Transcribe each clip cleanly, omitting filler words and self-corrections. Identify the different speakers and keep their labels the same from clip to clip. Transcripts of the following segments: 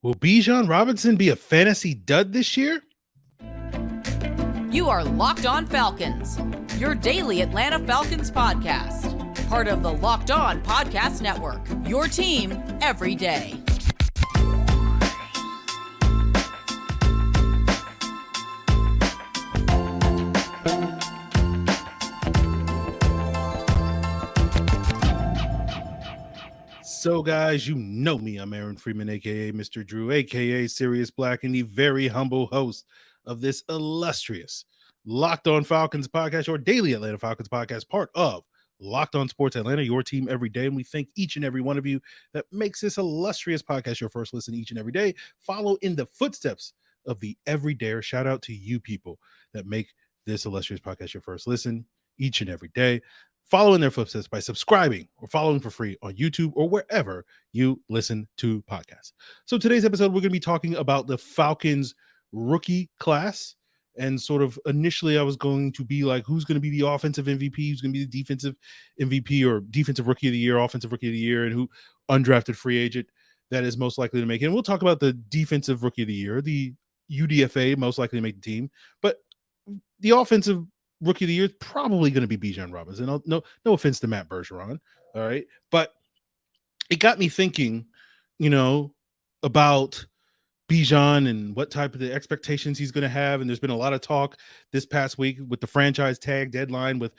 Speaker 1: Will Bijan Robinson be a fantasy dud this year?
Speaker 2: You are Locked On Falcons, your daily Atlanta Falcons podcast. Part of the Locked On Podcast Network, your team every day.
Speaker 1: So, guys, you know me. I'm Aaron Freeman, a.k.a. Mr. Drew, a.k.a. Sirius Black, and the very humble host of this illustrious Locked On Falcons podcast, your daily Atlanta Falcons podcast, part of Locked On Sports Atlanta, your team every day. And we thank each and every one of you that makes this illustrious podcast your first listen each and every day. Follow in the footsteps of the everydayer. Shout out to you people that make this illustrious podcast your first listen each and every day. Follow in their footsteps by subscribing or following for free on YouTube or wherever you listen to podcasts. So today's episode, we're going to be talking about the Falcons rookie class. And sort of initially I was going to be like, who's going to be the offensive MVP? Who's going to be the defensive MVP or defensive rookie of the year, offensive rookie of the year, and who undrafted free agent that is most likely to make it. And we'll talk about the defensive rookie of the year, the UDFA most likely to make the team. But the offensive rookie of the year is probably going to be Bijan Robinson. No offense to Matt Bergeron. All right. But it got me thinking, about Bijan and what type of the expectations he's going to have. And there's been a lot of talk this past week with the franchise tag deadline with,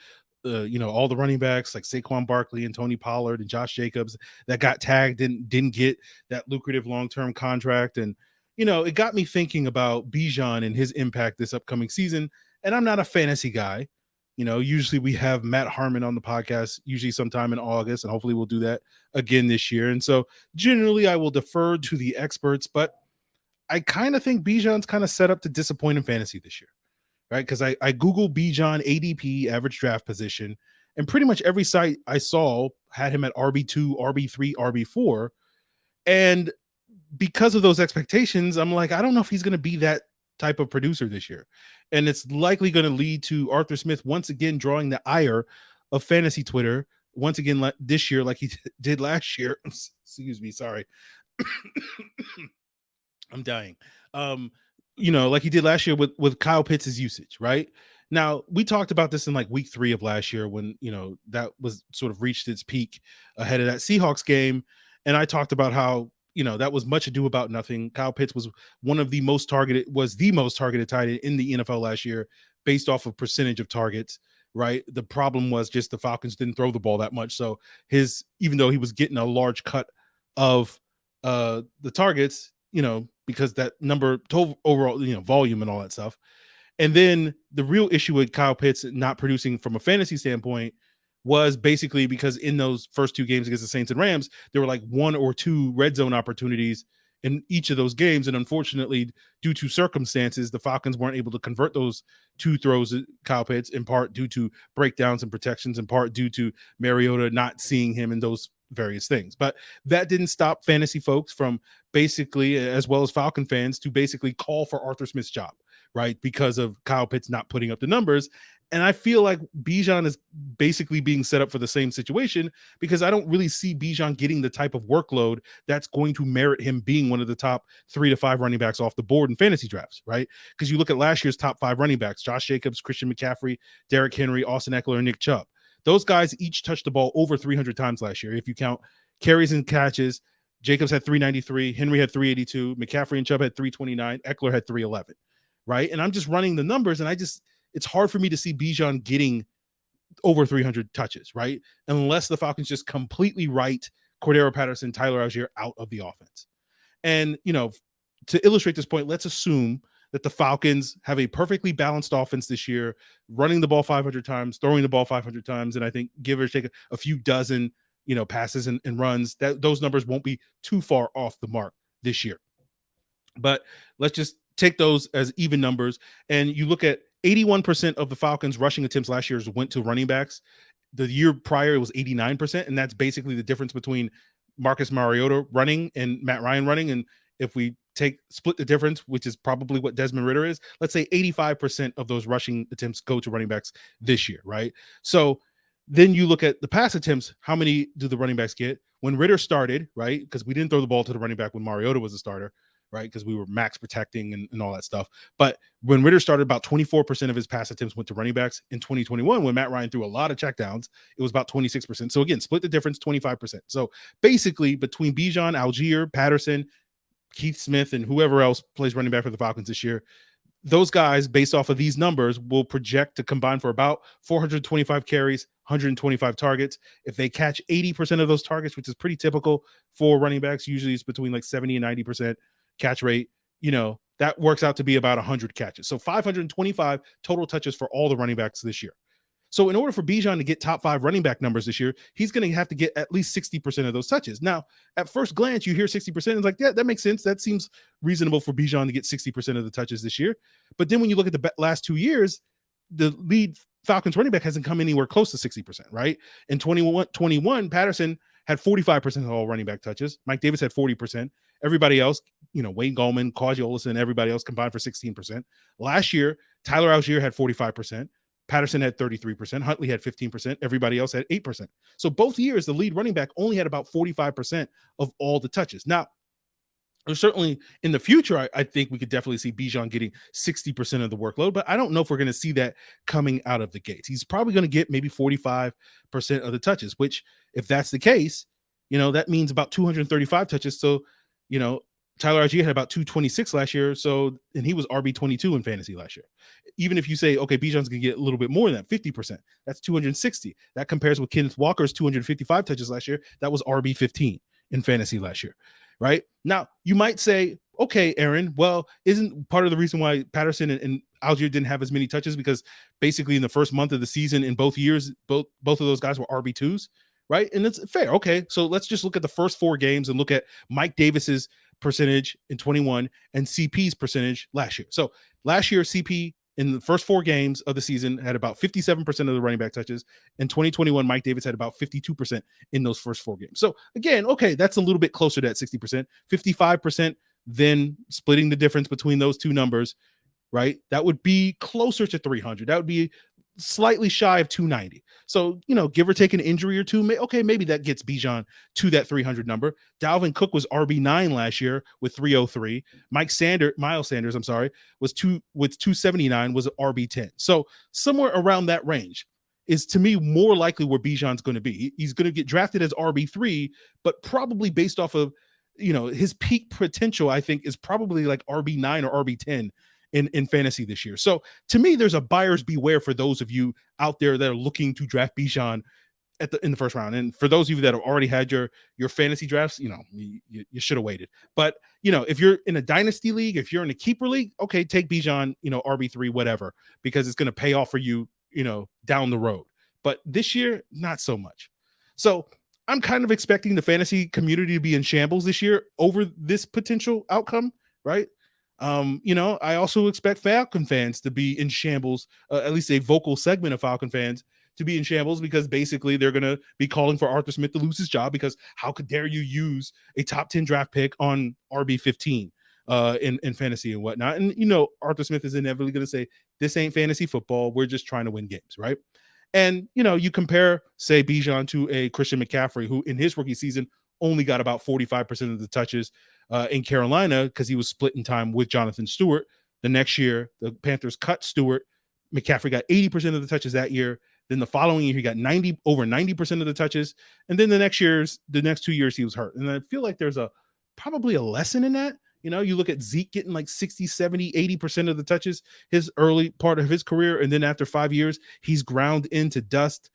Speaker 1: all the running backs like Saquon Barkley and Tony Pollard and Josh Jacobs that got tagged and didn't get that lucrative long-term contract. And, it got me thinking about Bijan and his impact this upcoming season. And I'm not a fantasy guy. Usually we have Matt Harmon on the podcast, usually sometime in August, and hopefully we'll do that again this year. And so generally I will defer to the experts, but I kind of think Bijan's kind of set up to disappoint in fantasy this year, right? Because I Googled Bijan ADP, average draft position, and pretty much every site I saw had him at RB2, RB3, RB4. And because of those expectations, I'm like, I don't know if he's going to be that type of producer this year. And it's likely going to lead to Arthur Smith once again drawing the ire of fantasy Twitter once again this year, like he did last year. Excuse me. Sorry. I'm dying. Like he did last year with Kyle Pitts' usage, right? Now, we talked about this in like week 3 of last year when, that was sort of reached its peak ahead of that Seahawks game. And I talked about how, that was much ado about nothing. Kyle Pitts was the most targeted tight end in the NFL last year based off of percentage of targets, right? The problem was just the Falcons didn't throw the ball that much. So even though he was getting a large cut of the targets, because that number total overall, volume and all that stuff. And then the real issue with Kyle Pitts not producing from a fantasy standpoint was basically because in those first 2 games against the Saints and Rams, there were like 1 or 2 red zone opportunities in each of those games. And unfortunately, due to circumstances, the Falcons weren't able to convert those 2 throws at Kyle Pitts, in part due to breakdowns and protections, in part due to Mariota not seeing him in those various things. But that didn't stop fantasy folks from basically, as well as Falcon fans, to basically call for Arthur Smith's job, right? Because of Kyle Pitts not putting up the numbers. And I feel like Bijan is basically being set up for the same situation because I don't really see Bijan getting the type of workload that's going to merit him being one of the top 3 to 5 running backs off the board in fantasy drafts, right? Because you look at last year's top 5 running backs, Josh Jacobs, Christian McCaffrey, Derrick Henry, Austin Eckler, and Nick Chubb. Those guys each touched the ball over 300 times last year. If you count carries and catches, Jacobs had 393, Henry had 382, McCaffrey and Chubb had 329, Eckler had 311, right? And I'm just running the numbers, and it's hard for me to see Bijan getting over 300 touches, right? Unless the Falcons just completely write Cordarrelle, Patterson, Tyler Allgeier out of the offense. And, to illustrate this point, let's assume that the Falcons have a perfectly balanced offense this year, running the ball 500 times, throwing the ball 500 times, and I think give or take a few dozen, passes and runs. That those numbers won't be too far off the mark this year. But let's just take those as even numbers. And you look at 81% of the Falcons rushing attempts last year went to running backs. The year prior, it was 89%. And that's basically the difference between Marcus Mariota running and Matt Ryan running. And if we split the difference, which is probably what Desmond Ridder is, let's say 85% of those rushing attempts go to running backs this year, right? So then you look at the pass attempts. How many do the running backs get? When Ridder started, right? Because we didn't throw the ball to the running back when Mariota was a starter. right? Because we were max protecting and all that stuff. But when Ritter started, about 24% of his pass attempts went to running backs. In 2021, when Matt Ryan threw a lot of checkdowns, it was about 26%. So again, split the difference, 25%. So basically between Bijan, Allgeier, Patterson, Keith Smith, and whoever else plays running back for the Falcons this year, those guys, based off of these numbers, will project to combine for about 425 carries, 125 targets. If they catch 80% of those targets, which is pretty typical for running backs, usually it's between like 70 and 90% catch rate, that works out to be about 100 catches. So 525 total touches for all the running backs this year. So in order for Bijan to get top 5 running back numbers this year, he's going to have to get at least 60% of those touches. Now, at first glance, you hear 60%, and it's like, yeah, that makes sense. That seems reasonable for Bijan to get 60% of the touches this year. But then when you look at the last 2 years, the lead Falcons running back hasn't come anywhere close to 60%, right? In 21, Patterson had 45% of all running back touches. Mike Davis had 40%. Everybody else, Wayne Gallman, Quasi Olison, everybody else combined for 16%. Last year, Tyler Allgeier had 45%. Patterson had 33%. Huntley had 15%. Everybody else had 8%. So both years, the lead running back only had about 45% of all the touches. Now, certainly in the future, I think we could definitely see Bijan getting 60% of the workload, but I don't know if we're going to see that coming out of the gates. He's probably going to get maybe 45% of the touches, which if that's the case, that means about 235 touches. So, Tyler Allgeier had about 226 last year. So, and he was RB 22 in fantasy last year. Even if you say, okay, Bijan's going to get a little bit more than that, 50%, that's 260. That compares with Kenneth Walker's 255 touches last year. That was RB 15 in fantasy last year, right? Now, you might say, okay, Aaron, well, isn't part of the reason why Patterson and Allgeier didn't have as many touches because basically in the first month of the season in both years, both of those guys were RB2s, right? And it's fair. Okay, so let's just look at the first 4 games and look at Mike Davis's percentage in 21 and CP's percentage last year. So last year, CP in the first 4 games of the season had about 57% of the running back touches. In 2021, Mike Davis had about 52% in those first 4 games. So again, okay, that's a little bit closer to that 60%, 55%, then splitting the difference between those two numbers, right? That would be closer to 300. That would be slightly shy of 290. So, give or take an injury or two, maybe that gets Bijan to that 300 number. Dalvin Cook was RB9 last year with 303. Miles Sanders, was 279, was RB10. So somewhere around that range is to me more likely where Bijan's going to be. He's going to get drafted as RB3, but probably based off of, his peak potential, I think is probably like RB9 or RB10 in fantasy this year. So to me, there's a buyer's beware for those of you out there that are looking to draft Bijan in the first round. And for those of you that have already had your fantasy drafts, you should have waited. But, if you're in a dynasty league, if you're in a keeper league, okay, take Bijan, RB3, whatever, because it's going to pay off for you, down the road. But this year, not so much. So I'm kind of expecting the fantasy community to be in shambles this year over this potential outcome, right? I also expect Falcon fans to be in shambles, at least a vocal segment of Falcon fans to be in shambles, because basically they're going to be calling for Arthur Smith to lose his job because how could dare you use a top 10 draft pick on RB 15 in fantasy and whatnot. And, Arthur Smith is inevitably going to say, this ain't fantasy football. We're just trying to win games, right? And, you compare, say, Bijan to a Christian McCaffrey, who in his rookie season only got about 45% of the touches in Carolina because he was splitting time with Jonathan Stewart. The next year, the Panthers cut Stewart. McCaffrey got 80% of the touches that year. Then the following year, he got over 90% of the touches. And then the next 2 years, he was hurt. And I feel like there's probably a lesson in that. You look at Zeke getting like 60, 70, 80% of the touches his early part of his career. And then after 5 years, he's ground into dust.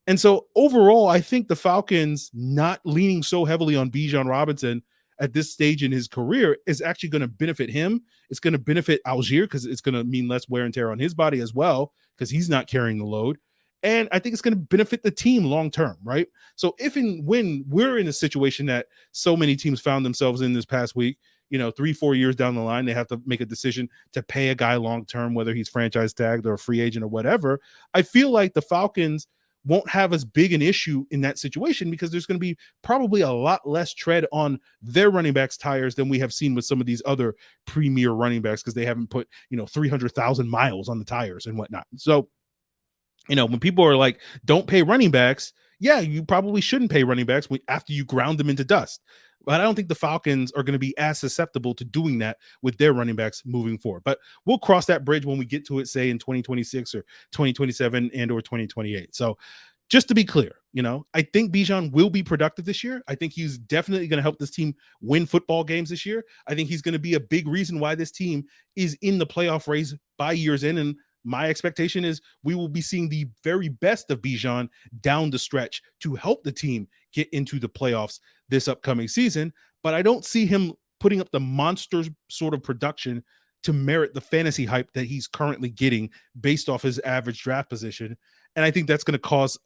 Speaker 1: And so overall, I think the Falcons not leaning so heavily on Bijan Robinson at this stage in his career is actually going to benefit him. It's going to benefit Allgeier because it's going to mean less wear and tear on his body as well because he's not carrying the load. And I think it's going to benefit the team long term, right? So if and when we're in a situation that so many teams found themselves in this past week, 3-4 years down the line, they have to make a decision to pay a guy long term, whether he's franchise tagged or a free agent or whatever. I feel like the Falcons won't have as big an issue in that situation because there's going to be probably a lot less tread on their running backs' tires than we have seen with some of these other premier running backs because they haven't put, 300,000 miles on the tires and whatnot. So, when people are like, don't pay running backs, yeah, you probably shouldn't pay running backs after you ground them into dust. But I don't think the Falcons are going to be as susceptible to doing that with their running backs moving forward. But we'll cross that bridge when we get to it, say in 2026 or 2027 and or 2028. So just to be clear, I think Bijan will be productive this year. I think he's definitely going to help this team win football games this year. I think he's going to be a big reason why this team is in the playoff race by year's end. And my expectation is we will be seeing the very best of Bijan down the stretch to help the team get into the playoffs this upcoming season. But I don't see him putting up the monster sort of production to merit the fantasy hype that he's currently getting based off his average draft position. And I think that's going to cause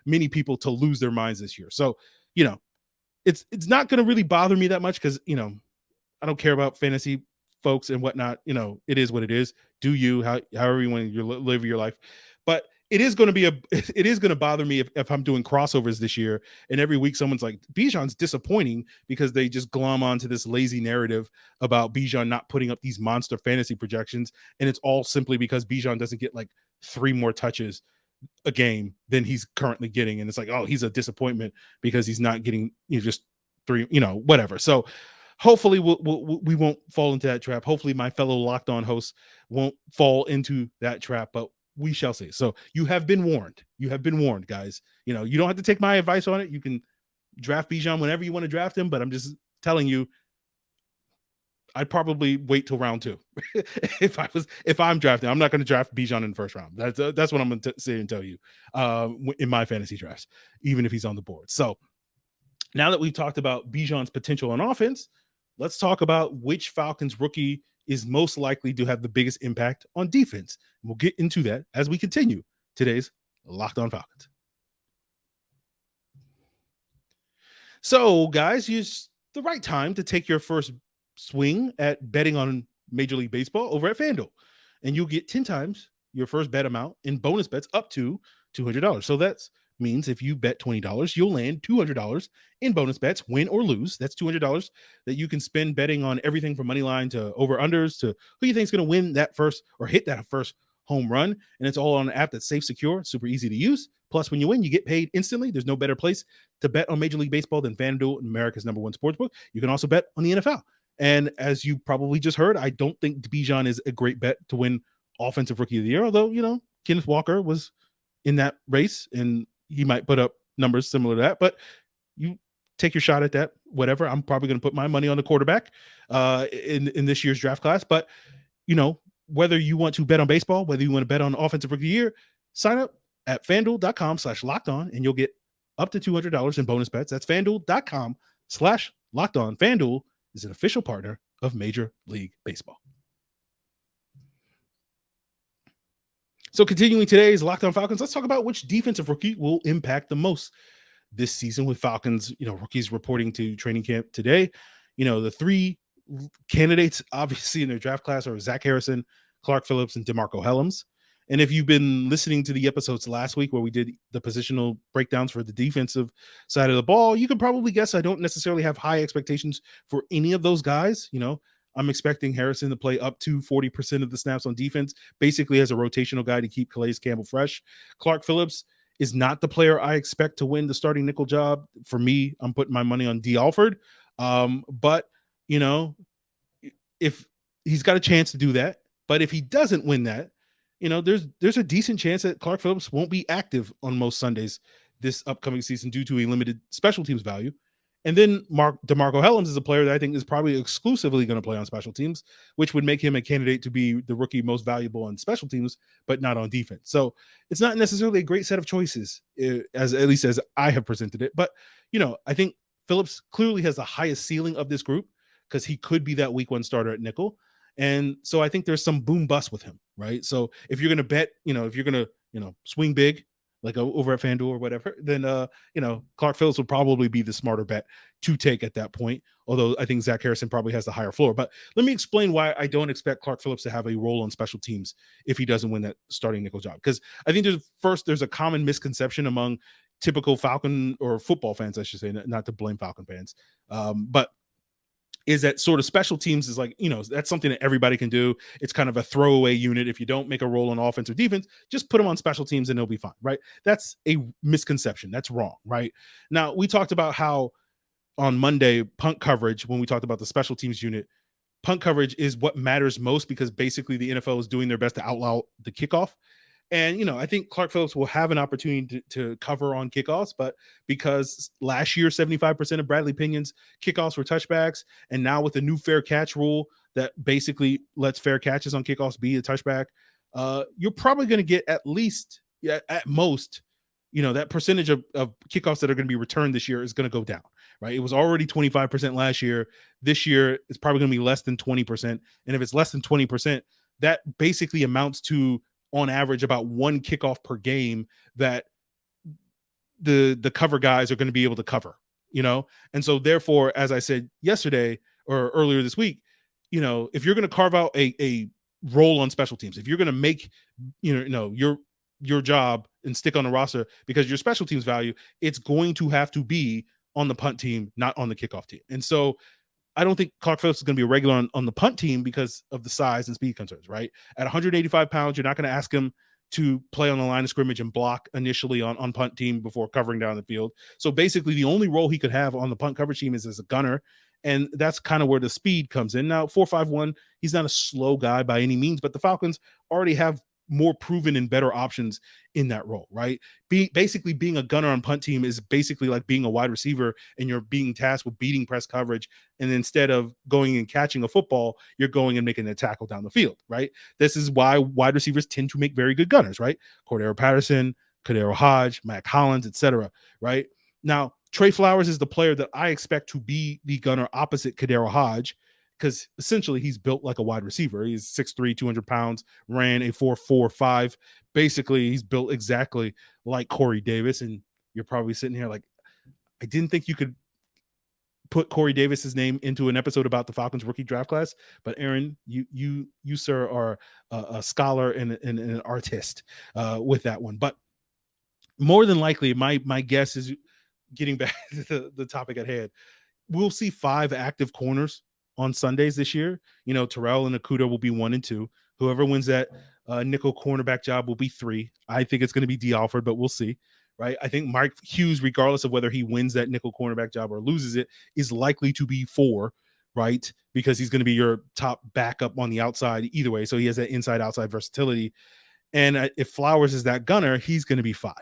Speaker 1: many people to lose their minds this year. So, it's not going to really bother me that much because, I don't care about fantasy folks and whatnot. It is what it is. Do you, however you want to live your life. But it is going to bother me if I'm doing crossovers this year and every week someone's like, Bijan's disappointing, because they just glom onto this lazy narrative about Bijan not putting up these monster fantasy projections. And it's all simply because Bijan doesn't get like 3 more touches a game than he's currently getting. And it's like, oh, he's a disappointment because he's not getting just 3, whatever. So hopefully we won't fall into that trap. Hopefully my fellow Locked On hosts won't fall into that trap, but we shall see. So you have been warned. You have been warned, guys. You don't have to take my advice on it. You can draft Bijan whenever you want to draft him, but I'm just telling you, I'd probably wait till round 2. if I'm drafting, I'm not going to draft Bijan in the first round. That's what I'm going to say and tell you in my fantasy drafts, even if he's on the board. So now that we've talked about Bijan's potential on offense, let's talk about which Falcons rookie is most likely to have the biggest impact on defense. And we'll get into that as we continue today's Locked On Falcons. So, guys, it's the right time to take your first swing at betting on Major League Baseball over at FanDuel, and you'll get 10 times your first bet amount in bonus bets up to $200. So that means if you bet $20, you'll land $200 in bonus bets, win or lose. That's $200 that you can spend betting on everything from money line to over unders to who you think is going to win that first or hit that first home run. And it's all on an app that's safe, secure, super easy to use. Plus, when you win, you get paid instantly. There's no better place to bet on Major League Baseball than FanDuel, America's #1 sportsbook. You can also bet on the NFL. And as you probably just heard, I don't think Bijan is a great bet to win Offensive Rookie of the Year, although, Kenneth Walker was in that race and he might put up numbers similar to that, but you take your shot at that, whatever. I'm probably going to put my money on the quarterback in this year's draft class. But, whether you want to bet on baseball, whether you want to bet on Offensive Rookie of the Year, sign up at FanDuel.com/lockedon and you'll get up to $200 in bonus bets. That's FanDuel.com/lockedon. FanDuel is an official partner of Major League Baseball. So continuing today's Locked On Falcons, let's talk about which defensive rookie will impact the most this season with Falcons, rookies reporting to training camp today. The 3 candidates obviously in their draft class are Zach Harrison, Clark Phillips, and DeMarco Hellams. And if you've been listening to the episodes last week where we did the positional breakdowns for the defensive side of the ball, you can probably guess I don't necessarily have high expectations for any of those guys. I'm expecting Harrison to play up to 40% of the snaps on defense, basically as a rotational guy to keep Calais Campbell fresh. Clark Phillips is not the player I expect to win the starting nickel job. For me, I'm putting my money on D. Alford. But, if he's got a chance to do that, but if he doesn't win that, there's a decent chance that Clark Phillips won't be active on most Sundays this upcoming season due to a limited special teams value. And then DeMarco Hellams is a player that I think is probably exclusively going to play on special teams, which would make him a candidate to be the rookie most valuable on special teams, but not on defense. So it's not necessarily a great set of choices, at least as I have presented it. But, I think Phillips clearly has the highest ceiling of this group because he could be that week 1 starter at nickel. And so I think there's some boom bust with him, right? So if you're going to bet, if you're going to, swing big, like over at FanDuel or whatever, then, Clark Phillips will probably be the smarter bet to take at that point. Although I think Zach Harrison probably has the higher floor. But let me explain why I don't expect Clark Phillips to have a role on special teams if he doesn't win that starting nickel job. Because I think there's a common misconception among typical Falcon or football fans, I should say, not to blame Falcon fans, but is that sort of special teams is like, that's something that everybody can do. It's kind of a throwaway unit. If you don't make a role on offense or defense, just put them on special teams and they'll be fine, right? That's a misconception. That's wrong, right? Now, we talked about how on Monday, punt coverage, when we talked about the special teams unit, punt coverage is what matters most because basically the NFL is doing their best to outlaw the kickoff. And, I think Clark Phillips will have an opportunity to cover on kickoffs, but because last year, 75% of Bradley Pinion's kickoffs were touchbacks, and now with the new fair catch rule that basically lets fair catches on kickoffs be a touchback, you're probably going to get at least, at most, that percentage of kickoffs that are going to be returned this year is going to go down, right? It was already 25% last year. This year, it's probably going to be less than 20%. And if it's less than 20%, that basically amounts to, on average, about one kickoff per game that the cover guys are going to be able to cover, And so therefore, as I said yesterday or earlier this week, if you're going to carve out a role on special teams, if you're going to make, your job and stick on the roster because your special teams value, it's going to have to be on the punt team, not on the kickoff team. And so I don't think Clark Phillips is going to be a regular on the punt team because of the size and speed concerns, right? At 185 pounds, you're not going to ask him to play on the line of scrimmage and block initially on punt team before covering down the field. So basically the only role he could have on the punt coverage team is as a gunner. And that's kind of where the speed comes in. Now, 4.51, he's not a slow guy by any means, but the Falcons already have more proven and better options in that role, right? Basically being a gunner on punt team is basically like being a wide receiver and you're being tasked with beating press coverage. And instead of going and catching a football, you're going and making a tackle down the field, right? This is why wide receivers tend to make very good gunners, right? Cordarrelle Patterson, Cordarrelle Hodge, Matt Collins, etc. Right? Now, Trey Flowers is the player that I expect to be the gunner opposite Cordarrelle Hodge, because essentially he's built like a wide receiver. He's 6'3", 200 pounds, ran a 4.45. Basically, he's built exactly like Corey Davis. And you're probably sitting here like, I didn't think you could put Corey Davis's name into an episode about the Falcons rookie draft class. But Aaron, you sir, are a scholar and an artist with that one. But more than likely, my guess is, getting back to the topic at hand, we'll see 5 active corners on Sundays this year. Terrell and Okudah will be 1 and 2. Whoever wins that nickel cornerback job will be 3. I think it's going to be D. Alford, but we'll see, right? I think Mike Hughes, regardless of whether he wins that nickel cornerback job or loses it, is likely to be 4, right? Because he's going to be your top backup on the outside either way. So he has that inside-outside versatility. And if Flowers is that gunner, he's going to be 5,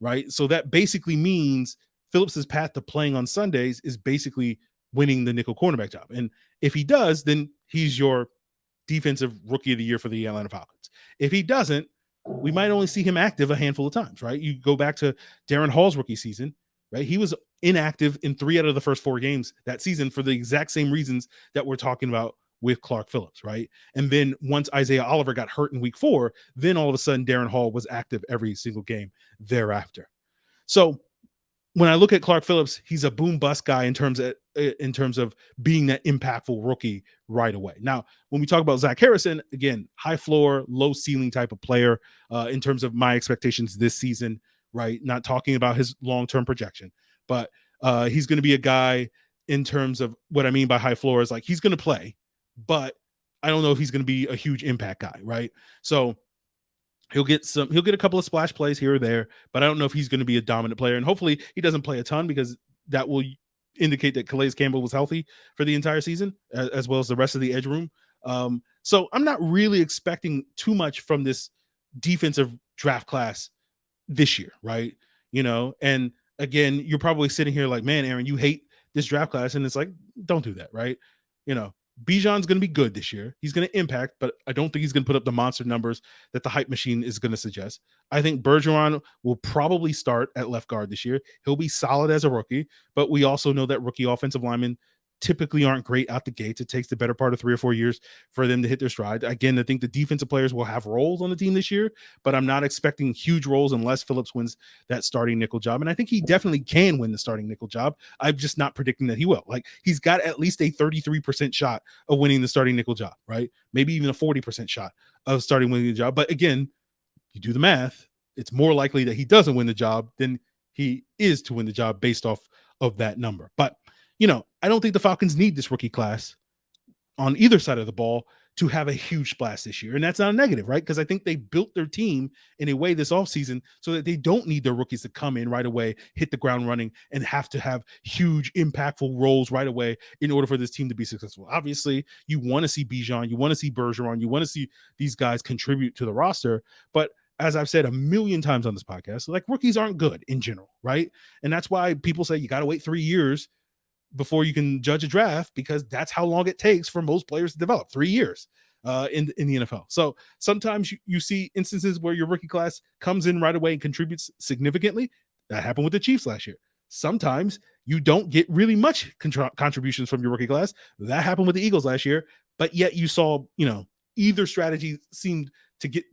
Speaker 1: right? So that basically means Phillips's path to playing on Sundays is basically winning the nickel cornerback job. And if he does, then he's your defensive rookie of the year for the Atlanta Falcons. If he doesn't, we might only see him active a handful of times, right? You go back to Darren Hall's rookie season, right? He was inactive in 3 out of the first 4 games that season for the exact same reasons that we're talking about with Clark Phillips, right? And then once Isaiah Oliver got hurt in week 4, then all of a sudden Darren Hall was active every single game thereafter. So when I look at Clark Phillips, he's a boom bust guy in terms of being that impactful rookie right away. Now, when we talk about Zach Harrison, again, high floor, low ceiling type of player in terms of my expectations this season, right? Not talking about his long-term projection, but he's going to be a guy in terms of what I mean by high floor is like he's going to play, but I don't know if he's going to be a huge impact guy, right? So he'll get a couple of splash plays here or there, but I don't know if he's going to be a dominant player. And hopefully he doesn't play a ton because that will indicate that Calais Campbell was healthy for the entire season, as well as the rest of the edge room. So I'm not really expecting too much from this defensive draft class this year, right? And again, you're probably sitting here like, man, Aaron, you hate this draft class. And it's like, don't do that, right? Bijan's going to be good this year. He's going to impact, but I don't think he's going to put up the monster numbers that the hype machine is going to suggest. I think Bergeron will probably start at left guard this year. He'll be solid as a rookie, but we also know that rookie offensive linemen typically aren't great out the gates. It takes the better part of 3 or 4 years for them to hit their stride. Again, I think the defensive players will have roles on the team this year, but I'm not expecting huge roles unless Phillips wins that starting nickel job. And I think he definitely can win the starting nickel job. I'm just not predicting that he will. Like, he's got at least a 33% shot of winning the starting nickel job, right? Maybe even a 40% shot of winning the job. But again, you do the math, it's more likely that he doesn't win the job than he is to win the job based off of that number. But I don't think the Falcons need this rookie class on either side of the ball to have a huge splash this year. And that's not a negative, right? Because I think they built their team in a way this offseason so that they don't need their rookies to come in right away, hit the ground running, and have to have huge, impactful roles right away in order for this team to be successful. Obviously, you want to see Bijan, you want to see Bergeron, you want to see these guys contribute to the roster. But as I've said a million times on this podcast, like rookies aren't good in general, right? And that's why people say you got to wait 3 years before you can judge a draft, because that's how long it takes for most players to develop, 3 years in the NFL. So sometimes you see instances where your rookie class comes in right away and contributes significantly. That happened with the Chiefs last year. Sometimes you don't get really much contributions from your rookie class. That happened with the Eagles last year, but yet you saw, either strategy seemed to get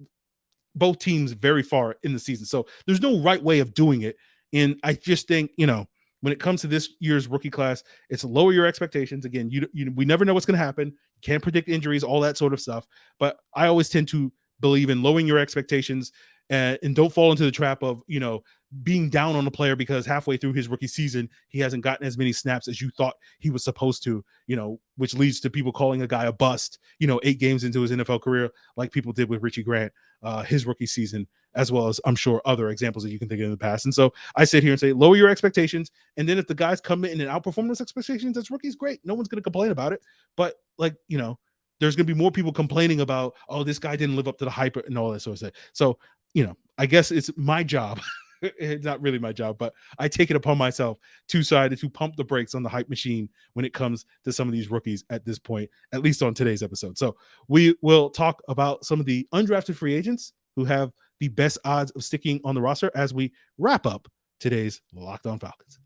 Speaker 1: both teams very far in the season. So there's no right way of doing it. And I just think, when it comes to this year's rookie class, it's lower your expectations. Again, we never know what's going to happen. You can't predict injuries, all that sort of stuff. But I always tend to believe in lowering your expectations and don't fall into the trap of, being down on a player because halfway through his rookie season, he hasn't gotten as many snaps as you thought he was supposed to, which leads to people calling a guy a bust, 8 games into his NFL career, like people did with Richie Grant, his rookie season, as well as I'm sure other examples that you can think of in the past. And so I sit here and say, lower your expectations. And then if the guys come in and outperform those expectations as rookies, great. No one's going to complain about it. But there's going to be more people complaining about, oh, this guy didn't live up to the hype and all that sort of stuff. So, I guess it's my job. It's not really my job, but I take it upon myself to pump the brakes on the hype machine when it comes to some of these rookies at this point, at least on today's episode. So we will talk about some of the undrafted free agents who have the best odds of sticking on the roster as we wrap up today's Locked On Falcons.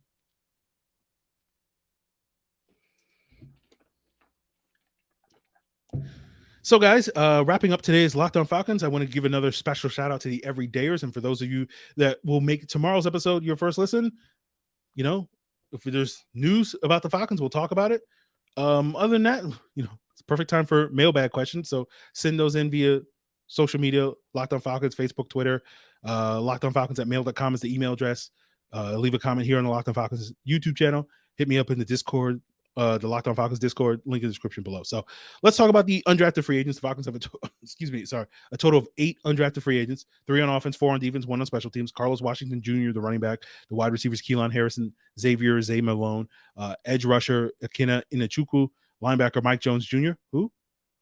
Speaker 1: So guys, wrapping up today's Locked On Falcons, I want to give another special shout out to the everydayers. And for those of you that will make tomorrow's episode your first listen, if there's news about the Falcons, we'll talk about it. Other than that, it's a perfect time for mailbag questions. So send those in via social media, Locked On Falcons, Facebook, Twitter, LockedOnFalcons@mail.com is the email address. Leave a comment here on the Locked On Falcons YouTube channel. Hit me up in the Discord, the Locked On Falcons Discord, link in the description below. So let's talk about the undrafted free agents. The Falcons have a total of 8 undrafted free agents, 3 on offense, 4 on defense, 1 on special teams. Carlos Washington Jr., the running back, the wide receivers, Keelan Harrison, Xavier Zay Malone, edge rusher, Akina Inachukwu, linebacker, Mike Jones Jr.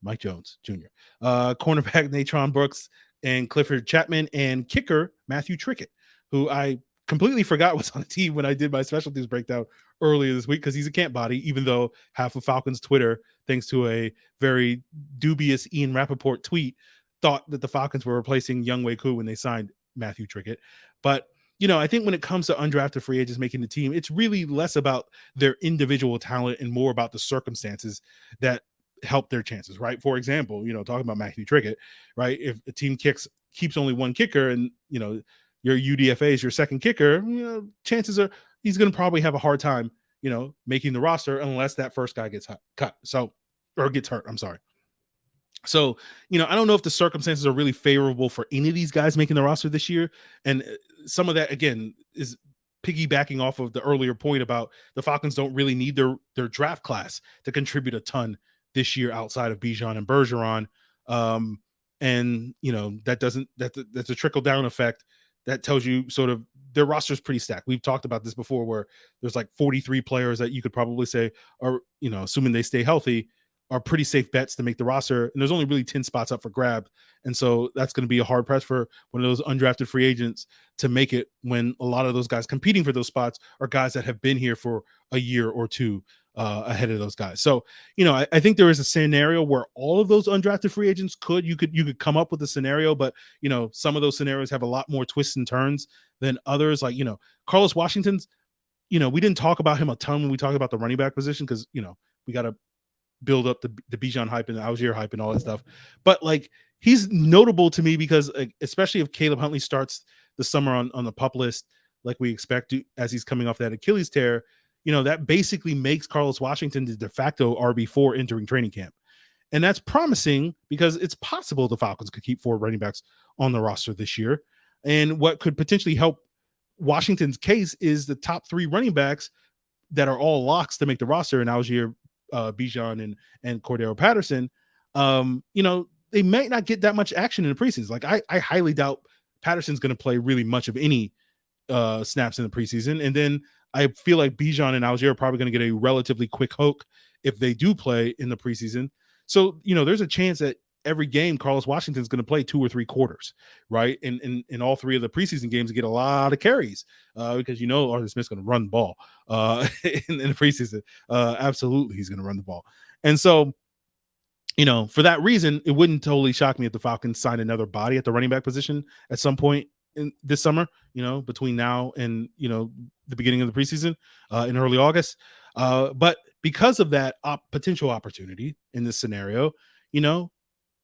Speaker 1: Mike Jones Jr. Cornerback, Natron Brooks, and Clifford Chapman, and kicker, Matthew Trickett, who I completely forgot was on the team when I did my special teams breakdown earlier this week because he's a camp body, even though half of Falcons Twitter, thanks to a very dubious Ian Rappaport tweet, thought that the Falcons were replacing Younghoe Koo when they signed Matthew Trickett. But, I think when it comes to undrafted free agents making the team, it's really less about their individual talent and more about the circumstances that help their chances, right? For example, talking about Matthew Trickett, right? If a team keeps only one kicker and, your UDFA is your second kicker, chances are he's going to probably have a hard time, making the roster unless that first guy gets cut. Or gets hurt. I'm sorry. So, I don't know if the circumstances are really favorable for any of these guys making the roster this year. And some of that, again, is piggybacking off of the earlier point about the Falcons don't really need their draft class to contribute a ton this year outside of Bijan and Bergeron. And, that's a trickle down effect that tells you sort of their roster is pretty stacked. We've talked about this before where there's like 43 players that you could probably say are, assuming they stay healthy, are pretty safe bets to make the roster. And there's only really 10 spots up for grab. And so that's going to be a hard press for one of those undrafted free agents to make it when a lot of those guys competing for those spots are guys that have been here for a year or two ahead of those guys. So, I think there is a scenario where all of those undrafted free agents you could come up with a scenario, but, some of those scenarios have a lot more twists and turns than others. Like, Carlos Washington's, we didn't talk about him a ton when we talked about the running back position because, we got to build up the Bijan hype and the Allgeier hype and all that stuff. But like, he's notable to me because especially if Caleb Huntley starts the summer on the PUP list, like we expect to, as he's coming off that Achilles tear, that basically makes Carlos Washington the de facto RB4 entering training camp. And that's promising because it's possible the Falcons could keep 4 running backs on the roster this year. And what could potentially help Washington's case is the top 3 running backs that are all locks to make the roster in Allgeier, Bijan, and Cordarrelle Patterson. they might not get that much action in the preseason. Like I highly doubt Patterson's going to play really much of any snaps in the preseason. And then I feel like Bijan and Allgeier are probably going to get a relatively quick hook if they do play in the preseason. So, there's a chance that every game Carlos Washington's going to play 2 or 3 quarters, right? And in all 3 of the preseason games, get a lot of carries because Arthur Smith's going to run the ball in the preseason. Absolutely, he's going to run the ball. And so, for that reason, it wouldn't totally shock me if the Falcons signed another body at the running back position at some point in this summer, between now and, the beginning of the preseason in early August. But because of that potential opportunity in this scenario,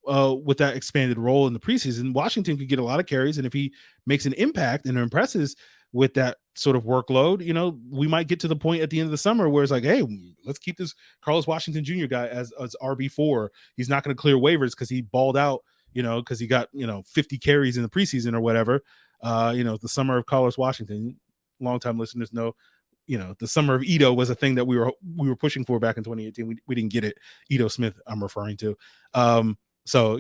Speaker 1: with that expanded role in the preseason, Washington could get a lot of carries. And if he makes an impact and impresses with that sort of workload, we might get to the point at the end of the summer where it's like, hey, let's keep this Carlos Washington Jr. guy as RB4. He's not going to clear waivers because he balled out, because he got, 50 carries in the preseason or whatever. The summer of Carlos Washington, longtime listeners know, the summer of Ito was a thing that we were pushing for back in 2018. We didn't get it. Ito Smith, I'm referring to. So,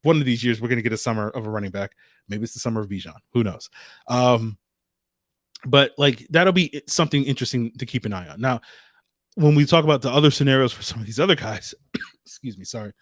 Speaker 1: one of these years we're going to get a summer of a running back. Maybe it's the summer of Bijan. Who knows? But like that'll be something interesting to keep an eye on. Now, when we talk about the other scenarios for some of these other guys, excuse me, sorry.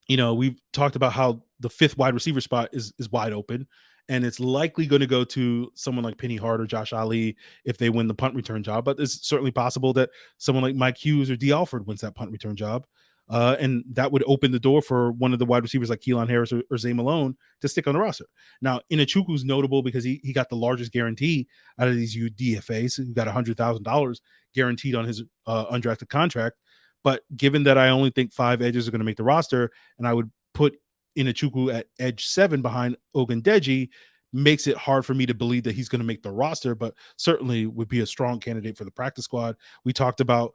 Speaker 1: We've talked about how the 5th wide receiver spot is wide open, and it's likely going to go to someone like Penny Hart or Josh Ali if they win the punt return job. But it's certainly possible that someone like Mike Hughes or D. Alford wins that punt return job. And that would open the door for one of the wide receivers like Keelan Harris or Zay Malone to stick on the roster. Now, Inachukwu's notable because he got the largest guarantee out of these UDFAs. He got $100,000 guaranteed on his undrafted contract. But given that I only think 5 edges are going to make the roster, and I would put Inachukwu at edge 7 behind Ogundeji, makes it hard for me to believe that he's going to make the roster, but certainly would be a strong candidate for the practice squad. We talked about,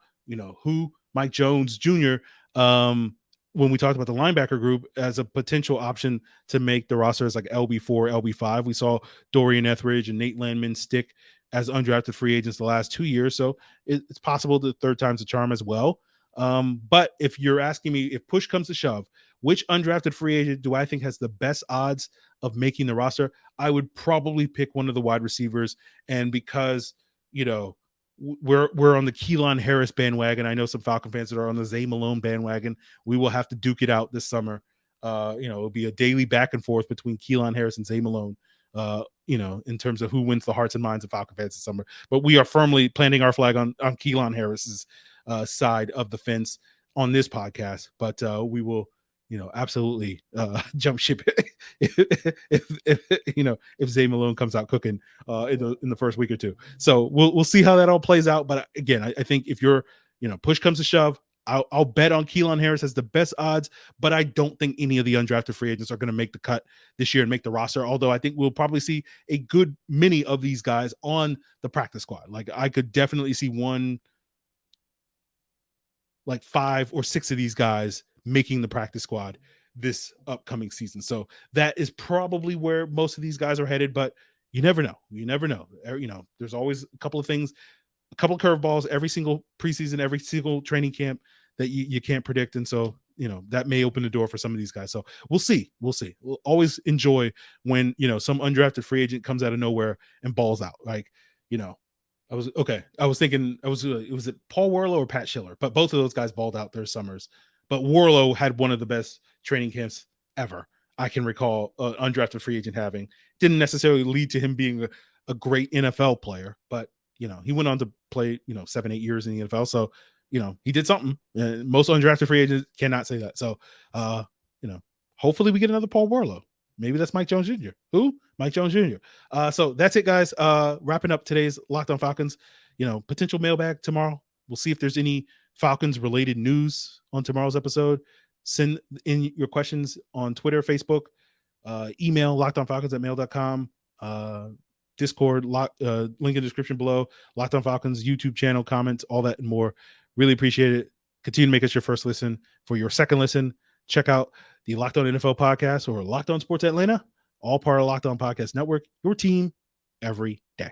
Speaker 1: who Mike Jones Jr., when we talked about the linebacker group as a potential option to make the roster as like LB4, LB5. We saw Dorian Etheridge and Nate Landman stick as undrafted free agents the last 2 years. So it's possible the third time's a charm as well. But if you're asking me, if push comes to shove, which undrafted free agent do I think has the best odds of making the roster? I would probably pick one of the wide receivers. And because, we're on the Keelan Harris bandwagon. I know some Falcon fans that are on the Zay Malone bandwagon. We will have to duke it out this summer. It'll be a daily back and forth between Keelan Harris and Zay Malone, in terms of who wins the hearts and minds of Falcon fans this summer. But we are firmly planting our flag on Keelan Harris's side of the fence on this podcast. But we will, absolutely jump ship if Zay Malone comes out cooking in the first week or two. So we'll see how that all plays out. But again, I think if you're, push comes to shove, I'll bet on Keelan Harris has the best odds, but I don't think any of the undrafted free agents are going to make the cut this year and make the roster. Although I think we'll probably see a good many of these guys on the practice squad. Like I could definitely see like 5 or 6 of these guys making the practice squad this upcoming season. So that is probably where most of these guys are headed, but you never know. There's always a couple of things, a couple of curveballs every single preseason, every single training camp that you can't predict. And so, that may open the door for some of these guys. So we'll see. We'll always enjoy when, some undrafted free agent comes out of nowhere and balls out. Like, I was thinking, was it Paul Warlow or Pat Schiller? But both of those guys balled out their summers. But Warlow had one of the best training camps ever I can recall an undrafted free agent having. Didn't necessarily lead to him being a great NFL player, but he went on to play 7-8 years in the NFL. So he did something. Most undrafted free agents cannot say that. So hopefully we get another Paul Warlow. Maybe that's Mike Jones Jr. Who? Mike Jones Jr. So that's it, guys. Wrapping up today's Locked On Falcons. Potential mailbag tomorrow. We'll see if there's any Falcons related news on tomorrow's episode. Send in your questions on Twitter, Facebook, email lockedonfalcons@mail.com, Discord, link in the description below, Locked On Falcons YouTube channel, comments, all that and more. Really appreciate it. Continue to make us your first listen. For your second listen, check out the Locked On NFL podcast or Locked On Sports Atlanta, all part of Locked On Podcast Network, your team every day.